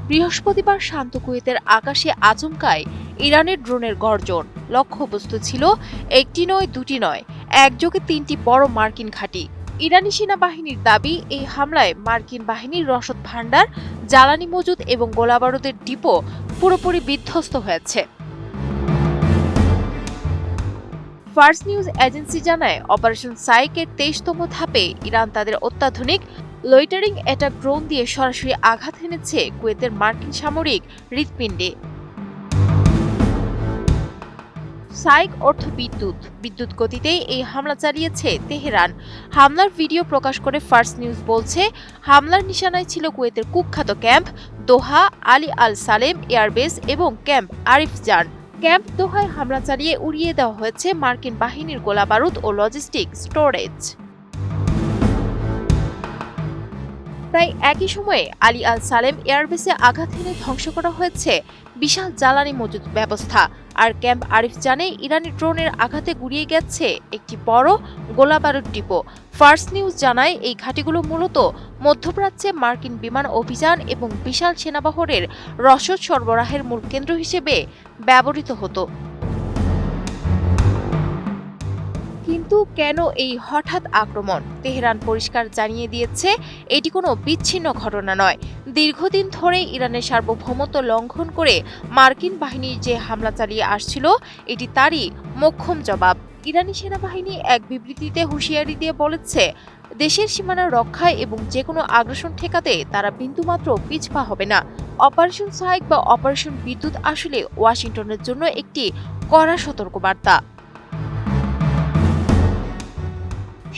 বৃহস্পতিবার শান্ত কুয়েতের আকাশে আচমকায় ইরানের ড্রোনের গর্জন। লক্ষ্যবস্তু ছিল একটি নয়, দুটি নয়, একযোগে ৩টি বড় মার্কিন ঘাঁটি। ইরানি সেনাবাহিনীর দাবি, এই হামলায় মার্কিন বাহিনীর রসদ ভাণ্ডার, জ্বালানি মজুদ এবং গোলাবারুদের ডিপো পুরোপুরি বিধ্বস্ত হয়েছে। ফার্স নিউজ এজেন্সি জানায়, অপারেশন সাইকের ২৩তম ধাপে ইরান তাদের অত্যাধুনিক লয়টারিং অ্যাটাক ড্রোন দিয়ে সরাসরি আঘাত হেনেছে কুয়েতের মার্কিন সামরিক হৃৎপিণ্ডে। সাইক অর্থ বিদ্যুৎ গতিতেই এই হামলা চালিয়েছে তেহরান। হামলার ভিডিও প্রকাশ করে ফার্স নিউজ বলছে, হামলার নিশানায় ছিল কুয়েতের কুখ্যাত ক্যাম্প দোহা, আলী আল সালেম এয়ারবেস এবং ক্যাম্প আরিফজান। ক্যাম্প দোহায় হামলা চালিয়ে উড়িয়ে দেওয়া হয়েছে মার্কিন বাহিনীর গোলাবারুদ ও লজিস্টিক স্টোরেজ। প্রায় একই সময়ে আলী আল সালেম এয়ারবেসে আঘাত হেনে ধ্বংস করা হয়েছে বিশাল জ্বালানি মজুদ ব্যবস্থা। আর ক্যাম্প আরিফজানে ইরানি ড্রোনের আঘাতে গুড়িয়ে গেছে একটি বড় গোলাবারুদ ডিপো। ফার্স নিউজ জানায়, এই ঘাঁটিগুলো মূলত মধ্যপ্রাচ্যে মার্কিন বিমান অভিযান এবং বিশাল সেনাবহরের রসদ সরবরাহের মূল কেন্দ্র হিসেবে ব্যবহৃত হতো। কিন্তু কেন এই হঠাৎ আক্রমণ? তেহরান পরিষ্কার জানিয়ে দিয়েছে, এটি কোনো বিচ্ছিন্ন ঘটনা নয়। দীর্ঘদিন ধরে ইরানের সার্বভৌমত্ব লঙ্ঘন করে মার্কিন বাহিনী যে হামলা চালিয়ে আসছিল, এটি তারই মোক্ষম জবাব। ইরানি সেনাবাহিনী এক বিবৃতিতে হুঁশিয়ারি দিয়ে বলেছে, দেশের সীমানা রক্ষায় এবং যেকোনো আগ্রাসন ঠেকাতে তারা বিন্দুমাত্র পিছপা হবে না। অপারেশন সাইক বা অপারেশন বিদ্যুৎ আসলে ওয়াশিংটনের জন্য একটি কড়া সতর্কবার্তা।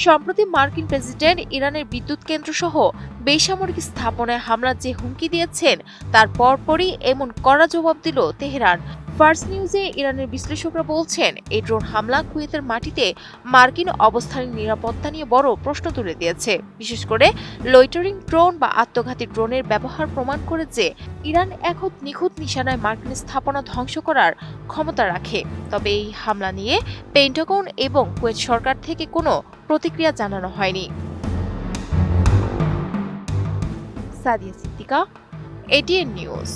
সম্প্রতি মার্কিন প্রেসিডেন্ট ইরানের বিদ্যুৎ কেন্দ্র সহ বেসামরিক স্থাপনায় হামলার যে হুমকি দিয়েছেন, তার পরপরই এমন কড়া জবাব দিল তেহরান। ফার্স নিউজে ইরানের বিশ্লেষকরা বলছেন, এই ড্রোন হামলা কুয়েতের মাটিতে মার্কিন অবস্থানের নিরাপত্তা নিয়ে বড় প্রশ্ন তুলে দিয়েছে। বিশেষ করে লয়টারিং ড্রোন বা আত্মঘাতী ড্রোনের ব্যবহার প্রমাণ করে যে ইরান এখন নিখুঁত নিশানায় মার্কিন স্থাপনা ধ্বংস করার ক্ষমতা রাখে। তবে এই হামলা নিয়ে পেন্টাগন এবং কুয়েত সরকার থেকে কোনো প্রতিক্রিয়া জানানো হয়নি। Sadia Siddika, ATN news.